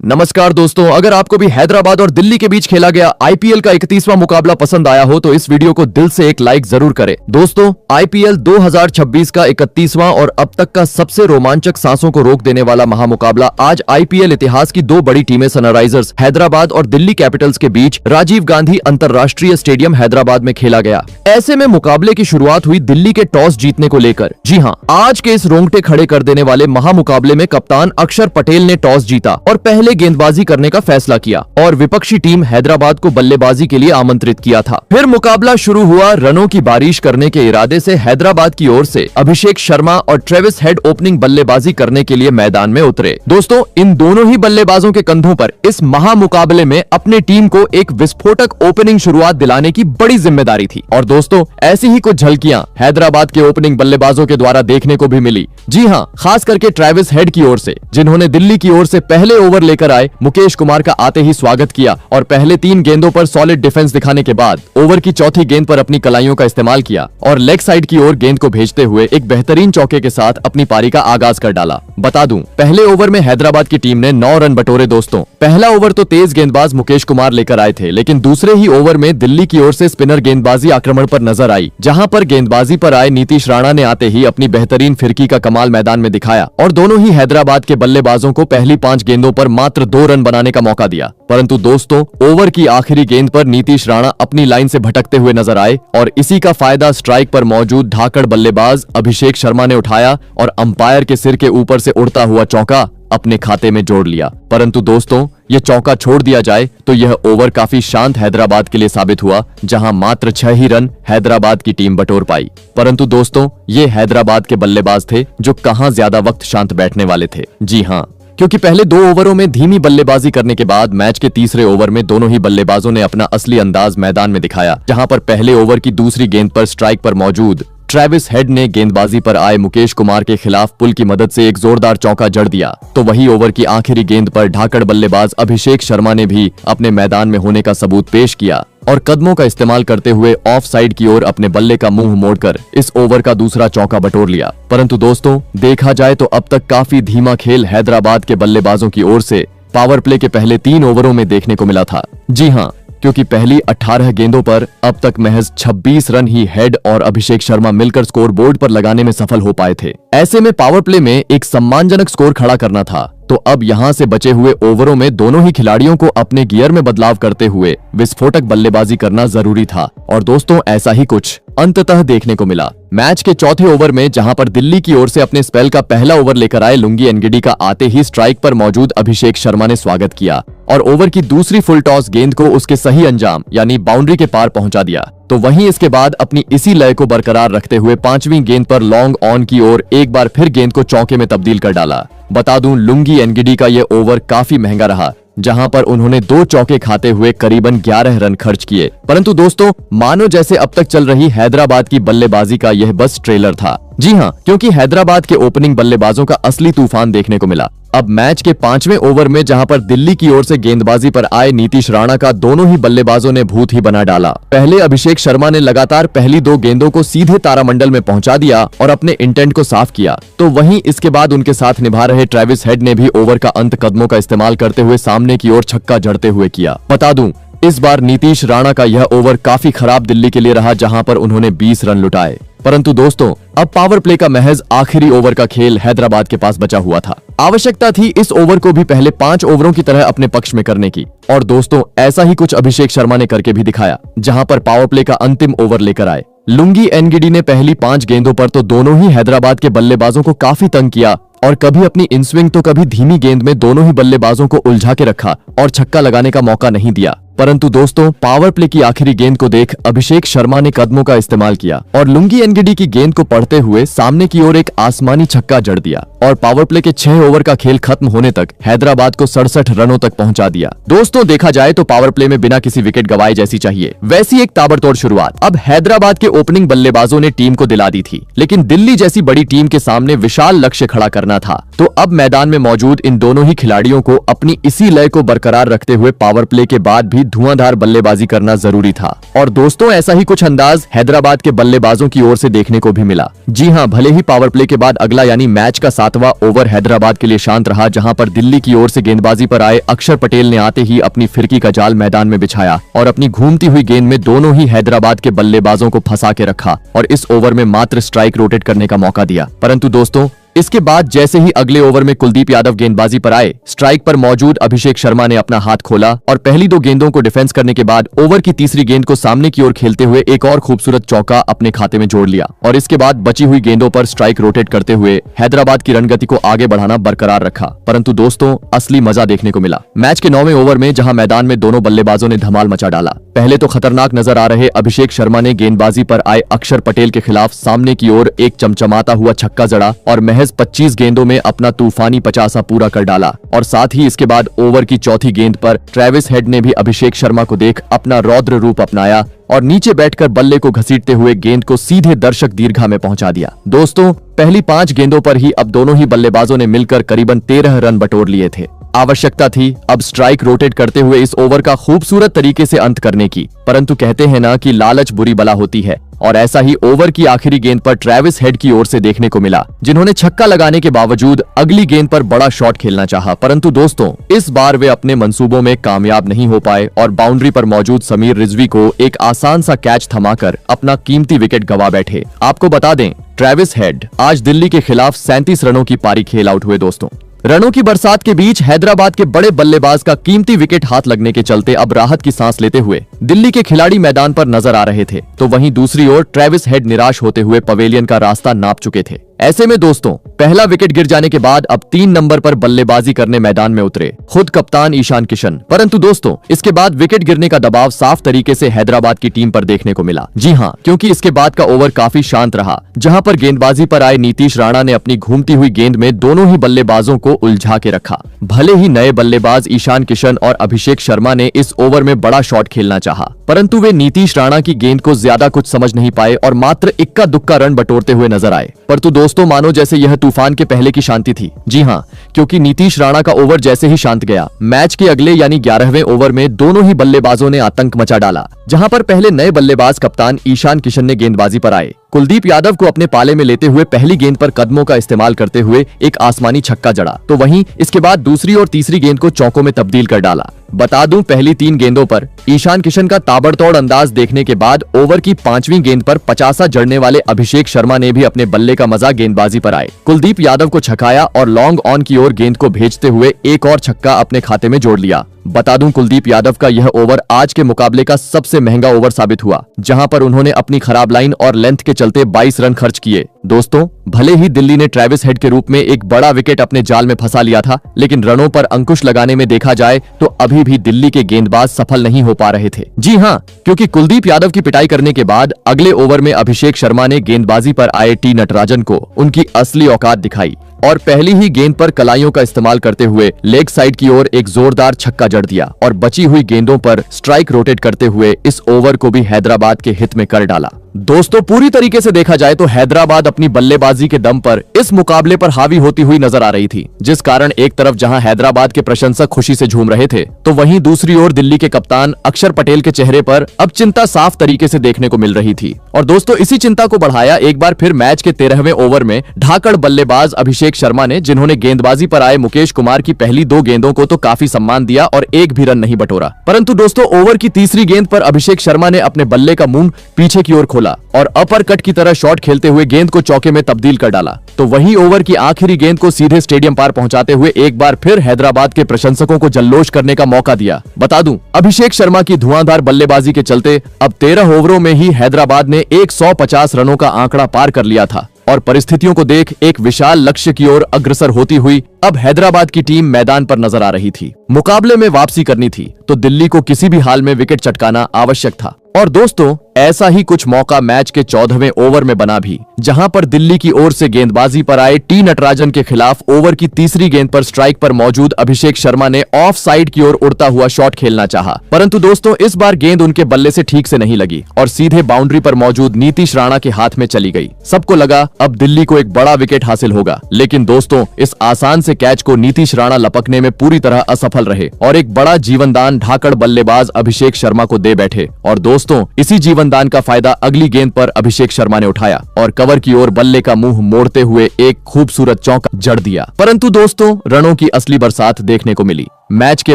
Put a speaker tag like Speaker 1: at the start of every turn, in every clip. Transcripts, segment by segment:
Speaker 1: नमस्कार दोस्तों, अगर आपको भी हैदराबाद और दिल्ली के बीच खेला गया आईपीएल का 31वां मुकाबला पसंद आया हो तो इस वीडियो को दिल से एक लाइक जरूर करें। दोस्तों, आईपीएल 2026 का 31वां और अब तक का सबसे रोमांचक, सांसों को रोक देने वाला महामुकाबला आज आईपीएल इतिहास की दो बड़ी टीमें सनराइजर्स हैदराबाद और दिल्ली कैपिटल्स के बीच राजीव गांधी अंतरराष्ट्रीय स्टेडियम हैदराबाद में खेला गया। ऐसे में मुकाबले की शुरुआत हुई दिल्ली के टॉस जीतने को लेकर। जी हाँ, आज के इस रोंगटे खड़े कर देने वाले महामुकाबले में कप्तान अक्षर पटेल ने टॉस जीता और पहले गेंदबाजी करने का फैसला किया और विपक्षी टीम हैदराबाद को बल्लेबाजी के लिए आमंत्रित किया था। फिर मुकाबला शुरू हुआ। रनों की बारिश करने के इरादे से हैदराबाद की ओर से अभिषेक शर्मा और ट्रेविस हेड ओपनिंग बल्लेबाजी करने के लिए मैदान में उतरे। दोस्तों, इन दोनों ही बल्लेबाजों के कंधों पर इस महामुकाबले में अपने टीम को एक विस्फोटक ओपनिंग शुरुआत दिलाने की बड़ी जिम्मेदारी थी। और दोस्तों, ऐसी ही कुछ झलकियां हैदराबाद के ओपनिंग बल्लेबाजों के द्वारा देखने को भी मिली। जी हाँ, खास करके ट्रेविस हेड की ओर से, जिन्होंने दिल्ली की ओर से पहले ओवर लेकर आए मुकेश कुमार का आते ही स्वागत किया और पहले 3 गेंदों पर सॉलिड डिफेंस दिखाने के बाद ओवर की चौथी गेंद पर अपनी कलाइयों का इस्तेमाल किया और लेग साइड की ओर गेंद को भेजते हुए एक बेहतरीन चौके के साथ अपनी पारी का आगाज कर डाला। बता दूं, पहले ओवर में हैदराबाद की टीम ने 9 रन बटोरे। दोस्तों, पहला ओवर तो तेज गेंदबाज मुकेश कुमार लेकर आए थे, लेकिन दूसरे ही ओवर में दिल्ली की ओर से स्पिनर गेंदबाजी आक्रमण पर नजर आई, जहां पर गेंदबाजी पर आए नीतीश राणा ने आते ही अपनी बेहतरीन फिरकी का कमाल मैदान में दिखाया और दोनों ही हैदराबाद के बल्लेबाजों को पहली 5 गेंदों पर मात्र 2 रन बनाने का मौका दिया। परंतु दोस्तों, ओवर की आखिरी गेंद पर नीतीश राणा अपनी लाइन से भटकते हुए नजर आए और इसी का फायदा स्ट्राइक पर मौजूद धाकड़ बल्लेबाज अभिषेक शर्मा ने उठाया और अंपायर के सिर के ऊपर से उड़ता हुआ चौका अपने खाते में जोड़ लिया। परंतु दोस्तों, ये चौका छोड़ दिया जाए तो यह ओवर काफी शांत हैदराबाद के लिए साबित हुआ, जहां मात्र 6 ही रन हैदराबाद की टीम बटोर पाई। परंतु दोस्तों, ये हैदराबाद के बल्लेबाज थे जो कहां ज्यादा वक्त शांत बैठने वाले थे। जी हाँ, क्योंकि पहले 2 ओवरों में धीमी बल्लेबाजी करने के बाद मैच के तीसरे ओवर में दोनों ही बल्लेबाजों ने अपना असली अंदाज मैदान में दिखाया, जहां पर पहले ओवर की दूसरी गेंद पर स्ट्राइक पर मौजूद ट्रेविस हेड ने गेंदबाजी पर आए मुकेश कुमार के खिलाफ पुल की मदद से एक जोरदार चौका जड़ दिया। तो वही ओवर की आखिरी गेंद पर ढाकड़ बल्लेबाज अभिषेक शर्मा ने भी अपने मैदान में होने का सबूत पेश किया और कदमों का इस्तेमाल करते हुए ऑफ साइड की ओर अपने बल्ले का मुंह मोड़कर इस ओवर का दूसरा चौका बटोर लिया। परंतु दोस्तों, देखा जाए तो अब तक काफी धीमा खेल हैदराबाद के बल्लेबाजों की ओर से पावर प्ले के पहले 3 ओवरों में देखने को मिला था। जी हाँ, क्योंकि पहली 18 गेंदों पर अब तक महज 26 रन ही हेड और अभिषेक शर्मा मिलकर स्कोर बोर्ड पर लगाने में सफल हो पाए थे। ऐसे में पावर प्ले में एक सम्मानजनक स्कोर खड़ा करना था, तो अब यहां से बचे हुए ओवरों में दोनों ही खिलाड़ियों को अपने गियर में बदलाव करते हुए विस्फोटक बल्लेबाजी करना जरूरी था। और दोस्तों, ऐसा ही कुछ अंततः देखने को मिला। मैच के चौथे ओवर में जहां पर दिल्ली की ओर से अपने स्पेल का पहला ओवर लेकर आए लुंगी एनगिडी का आते ही स्ट्राइक पर मौजूद अभिषेक शर्मा ने स्वागत किया और ओवर की दूसरी फुल टॉस गेंद को उसके सही अंजाम यानी बाउंड्री के पार पहुंचा दिया। तो वहीं इसके बाद अपनी इसी लय को बरकरार रखते हुए 5वीं गेंद पर लॉन्ग ऑन की ओर एक बार फिर गेंद को चौके में तब्दील कर डाला। बता दूं, लुंगी एनगिडी का ये ओवर काफी महंगा रहा, जहां पर उन्होंने 2 चौके खाते हुए करीबन 11 रन खर्च किए। परंतु दोस्तों, मानो जैसे अब तक चल रही हैदराबाद की बल्लेबाजी का यह बस ट्रेलर था। जी हाँ, क्योंकि हैदराबाद के ओपनिंग बल्लेबाजों का असली तूफान देखने को मिला। अब मैच के 5वें ओवर में जहां पर दिल्ली की ओर से गेंदबाजी पर आए नीतीश राणा का दोनों ही बल्लेबाजों ने भूत ही बना डाला। पहले अभिषेक शर्मा ने लगातार पहली 2 गेंदों को सीधे तारामंडल में पहुंचा दिया और अपने इंटेंट को साफ किया। तो वहीं इसके बाद उनके साथ निभा रहे ट्रेविस हेड ने भी ओवर का अंत कदमों का इस्तेमाल करते हुए सामने की ओर छक्का जड़ते हुए किया। बता दूं, इस बार नीतीश राणा का यह ओवर काफी खराब दिल्ली के लिए रहा, जहां पर उन्होंने 20 रन लुटाए। परंतु दोस्तों, अब पावर प्ले का महज आखिरी ओवर का खेल हैदराबाद के पास बचा हुआ था। आवश्यकता थी इस ओवर को भी पहले 5 ओवरों की तरह अपने पक्ष में करने की। और दोस्तों, ऐसा ही कुछ अभिषेक शर्मा ने करके भी दिखाया, जहां पर पावर प्ले का अंतिम ओवर लेकर आए। लुंगी एनगिडी ने पहली 5 गेंदों पर तो दोनों ही हैदराबाद के बल्लेबाजों को काफी तंग किया और कभी अपनी इनस्विंग तो कभी धीमी गेंद में दोनों ही बल्लेबाजों को उलझा के रखा और छक्का लगाने का मौका नहीं दिया। परंतु दोस्तों, पावर प्ले की आखिरी गेंद को देख अभिषेक शर्मा ने कदमों का इस्तेमाल किया और लुंगी एनगिडी की गेंद को पढ़ते हुए सामने की ओर एक आसमानी छक्का जड़ दिया और पावर प्ले के 6 ओवर का खेल खत्म होने तक हैदराबाद को 67 रनों तक पहुंचा दिया। दोस्तों, देखा जाए तो पावर प्ले में बिना किसी विकेट गवाए जैसी चाहिए वैसी एक ताबड़तोड़ शुरुआत अब हैदराबाद के ओपनिंग बल्लेबाजों ने टीम को दिला दी थी, लेकिन दिल्ली जैसी बड़ी टीम के सामने विशाल लक्ष्य खड़ा करना था। तो अब मैदान में मौजूद इन दोनों ही खिलाड़ियों को अपनी इसी लय को बरकरार रखते हुए पावर प्ले के बाद भी धुआंधार बल्लेबाजी करना जरूरी था। और दोस्तों ऐसा ही कुछ अंदाज हैदराबाद के बल्लेबाजों की ओर से देखने को भी मिला। जी हां, भले ही पावर प्ले के बाद अगला यानी मैच का 7वां ओवर हैदराबाद के लिए शांत रहा, जहां पर दिल्ली की ओर से गेंदबाजी पर आए अक्षर पटेल ने आते ही अपनी फिरकी का जाल मैदान में बिछाया और अपनी घूमती हुई गेंद में दोनों ही हैदराबाद के बल्लेबाजों को फंसा के रखा और इस ओवर में मात्र स्ट्राइक रोटेट करने का मौका दिया। परंतु दोस्तों इसके बाद जैसे ही अगले ओवर में कुलदीप यादव गेंदबाजी पर आए, स्ट्राइक पर मौजूद अभिषेक शर्मा ने अपना हाथ खोला और पहली 2 गेंदों को डिफेंस करने के बाद ओवर की तीसरी गेंद को सामने की ओर खेलते हुए एक और खूबसूरत चौका अपने खाते में जोड़ लिया और इसके बाद बची हुई गेंदों पर स्ट्राइक रोटेट करते हुए हैदराबाद की रणगति को आगे बढ़ाना बरकरार रखा। परंतु दोस्तों असली मजा देखने को मिला मैच के 9वें ओवर में, जहां मैदान में दोनों बल्लेबाजों ने धमाल मचा डाला। पहले तो खतरनाक नजर आ रहे अभिषेक शर्मा ने गेंदबाजी पर आए अक्षर पटेल के खिलाफ सामने की ओर एक चमचमाता हुआ छक्का जड़ा और महज 25 गेंदों में अपना तूफानी 50 पूरा कर डाला। और साथ ही इसके बाद ओवर की चौथी गेंद पर ट्रेविस हेड ने भी अभिषेक शर्मा को देख अपना रौद्र रूप अपनाया और नीचे बैठकर बल्ले को घसीटते हुए गेंद को सीधे दर्शक दीर्घा में पहुंचा दिया। दोस्तों पहली 5 गेंदों पर ही अब दोनों ही बल्लेबाजों ने मिलकर करीबन 13 रन बटोर लिए थे। आवश्यकता थी अब स्ट्राइक रोटेट करते हुए इस ओवर का खूबसूरत तरीके से अंत करने की, परंतु कहते हैं ना कि लालच बुरी बला होती है और ऐसा ही ओवर की आखिरी गेंद पर ट्रेविस हेड की ओर से देखने को मिला, जिन्होंने छक्का लगाने के बावजूद अगली गेंद पर बड़ा शॉट खेलना चाहा। परंतु दोस्तों इस बार वे अपने मंसूबों में कामयाब नहीं हो पाए और बाउंड्री पर मौजूद समीर रिजवी को एक आसान सा कैच थमाकर अपना कीमती विकेट गंवा बैठे। आपको बता दें ट्रेविस हेड आज दिल्ली के खिलाफ 37 रनों की पारी खेल आउट हुए। दोस्तों रनों की बरसात के बीच हैदराबाद के बड़े बल्लेबाज का कीमती विकेट हाथ लगने के चलते अब राहत की सांस लेते हुए दिल्ली के खिलाड़ी मैदान पर नजर आ रहे थे, तो वहीं दूसरी ओर ट्रेविस हेड निराश होते हुए पवेलियन का रास्ता नाप चुके थे। ऐसे में दोस्तों पहला विकेट गिर जाने के बाद अब 3 नंबर पर बल्लेबाजी करने मैदान में उतरे खुद कप्तान ईशान किशन। परंतु दोस्तों इसके बाद विकेट गिरने का दबाव साफ तरीके से हैदराबाद की टीम पर देखने को मिला। जी हां, क्योंकि इसके बाद का ओवर काफी शांत रहा, जहां पर गेंदबाजी पर आए नीतीश राणा ने अपनी घूमती हुई गेंद में दोनों ही बल्लेबाजों को उलझा के रखा। भले ही नए बल्लेबाज ईशान किशन और अभिषेक शर्मा ने इस ओवर में बड़ा शॉट खेलना चाहा, परंतु वे नीतीश राणा की गेंद को ज्यादा कुछ समझ नहीं पाए और मात्र इक्का दुक्का रन बटोरते हुए नजर आए। परंतु दोस्तों मानो जैसे यह तूफान के पहले की शांति थी। जी हां, क्योंकि नीतीश राणा का ओवर जैसे ही शांत गया, मैच के अगले यानी 11वें ओवर में दोनों ही बल्लेबाजों ने आतंक मचा डाला, जहां पर पहले नए बल्लेबाज कप्तान ईशान किशन ने गेंदबाजी पर आए कुलदीप यादव को अपने पाले में लेते हुए पहली गेंद पर कदमों का इस्तेमाल करते हुए एक आसमानी छक्का जड़ा, तो वहीं इसके बाद दूसरी और तीसरी गेंद को चौकों में तब्दील कर डाला। बता दूं पहली 3 गेंदों पर ईशान किशन का ताबड़तोड़ अंदाज देखने के बाद ओवर की 5वीं गेंद पर 50 जड़ने वाले अभिषेक शर्मा ने भी अपने बल्ले का मजा गेंदबाजी पर आए कुलदीप यादव को छकाया और लॉन्ग ऑन की ओर गेंद को भेजते हुए एक और छक्का अपने खाते में जोड़ लिया। बता दूं कुलदीप यादव का यह ओवर आज के मुकाबले का सबसे महंगा ओवर साबित हुआ, जहां पर उन्होंने अपनी खराब लाइन और लेंथ के चलते 22 रन खर्च किए। दोस्तों भले ही दिल्ली ने ट्रेविस हेड के रूप में एक बड़ा विकेट अपने जाल में फंसा लिया था, लेकिन रनों पर अंकुश लगाने में देखा जाए तो अभी भी दिल्ली के गेंदबाज सफल नहीं हो पा रहे थे। जी हां, क्योंकि कुलदीप यादव की पिटाई करने के बाद अगले ओवर में अभिषेक शर्मा ने गेंदबाजी पर आए टी नटराजन को उनकी असली औकात दिखाई और पहली ही गेंद पर कलाइयों का इस्तेमाल करते हुए लेग साइड की ओर एक जोरदार छक्का जड़ दिया और बची हुई गेंदों पर स्ट्राइक रोटेट करते हुए इस ओवर को भी हैदराबाद के हित में कर डाला। दोस्तों पूरी तरीके से देखा जाए तो हैदराबाद अपनी बल्लेबाजी के दम पर इस मुकाबले पर हावी होती हुई नजर आ रही थी, जिस कारण एक तरफ जहां हैदराबाद के प्रशंसक खुशी से झूम रहे थे, तो वहीं दूसरी ओर दिल्ली के कप्तान अक्षर पटेल के चेहरे पर अब चिंता साफ तरीके से देखने को मिल रही थी। और दोस्तों इसी चिंता को बढ़ाया एक बार फिर मैच के 13वें ओवर में ढाकड़ बल्लेबाज अभिषेक शर्मा ने, जिन्होंने गेंदबाजी पर आए मुकेश कुमार की पहली 2 गेंदों को तो काफी सम्मान दिया और एक भी रन नहीं बटोरा। परंतु दोस्तों ओवर की तीसरी गेंद पर अभिषेक शर्मा ने अपने बल्ले का मुंह पीछे की ओर खोला और अपर कट की तरह शॉट खेलते हुए गेंद को चौके में तब्दील कर डाला, तो वही ओवर की आखिरी गेंद को सीधे स्टेडियम पार पहुंचाते हुए एक बार फिर हैदराबाद के प्रशंसकों को जल्लोष करने का मौका दिया। बता दूं अभिषेक शर्मा की धुआंधार बल्लेबाजी के चलते अब 13 ओवरों में ही हैदराबाद ने 150 रनों का आंकड़ा पार कर लिया था और परिस्थितियों को देख एक विशाल लक्ष्य की ओर अग्रसर होती हुई अब हैदराबाद की टीम मैदान पर नजर आ रही थी। मुकाबले में वापसी करनी थी तो दिल्ली को किसी भी हाल में विकेट चटकाना आवश्यक था। और दोस्तों ऐसा ही कुछ मौका मैच के 14वें ओवर में बना भी, जहां पर दिल्ली की ओर से गेंदबाजी पर आए टी नटराजन के खिलाफ ओवर की तीसरी गेंद पर स्ट्राइक पर मौजूद अभिषेक शर्मा ने ऑफ साइड की ओर उड़ता हुआ शॉट खेलना चाहा, परंतु दोस्तों इस बार गेंद उनके बल्ले से ठीक से नहीं लगी और सीधे बाउंड्री पर मौजूद नीतीश राणा के हाथ में चली गई। सबको लगा अब दिल्ली को एक बड़ा विकेट हासिल होगा, लेकिन दोस्तों इस आसान से कैच को नीतीश राणा लपकने में पूरी तरह असफल रहे और एक बड़ा जीवनदान ढाकड़ बल्लेबाज अभिषेक शर्मा को दे बैठे। और दोस्तों इसी जीवनदान का फायदा अगली गेंद पर अभिषेक शर्मा ने उठाया और कवर की ओर बल्ले का मुंह मोड़ते हुए एक खूबसूरत चौका जड़ दिया। परंतु दोस्तों रनों की असली बरसात देखने को मिली। मैच के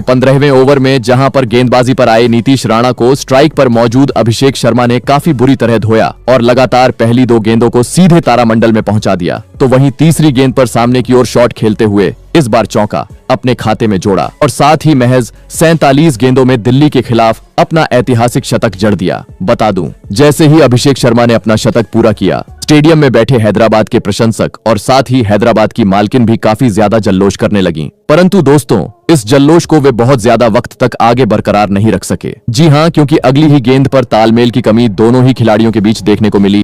Speaker 1: 15वें ओवर में जहां पर गेंदबाजी पर आए नीतीश राणा को स्ट्राइक पर मौजूद अभिषेक शर्मा ने काफी बुरी तरह धोया और लगातार पहली 2 गेंदों को सीधे तारामंडल में पहुंचा दिया, तो वहीं तीसरी गेंद पर सामने की ओर शॉट खेलते हुए इस बार चौका अपने खाते में जोड़ा और साथ ही महज 47 गेंदों में दिल्ली के खिलाफ अपना ऐतिहासिक शतक जड़ दिया। बता दूं, जैसे ही अभिषेक शर्मा ने अपना शतक पूरा किया, स्टेडियम में बैठे हैदराबाद के प्रशंसक और साथ ही हैदराबाद की मालकिन भी काफी ज्यादा जल्लोष करने लगी। परंतु दोस्तों इस जल्लोष को वे बहुत ज्यादा वक्त तक आगे बरकरार नहीं रख सके। जी हां, क्योंकि अगली ही गेंद पर तालमेल की कमी दोनों ही खिलाड़ियों के बीच देखने को मिली।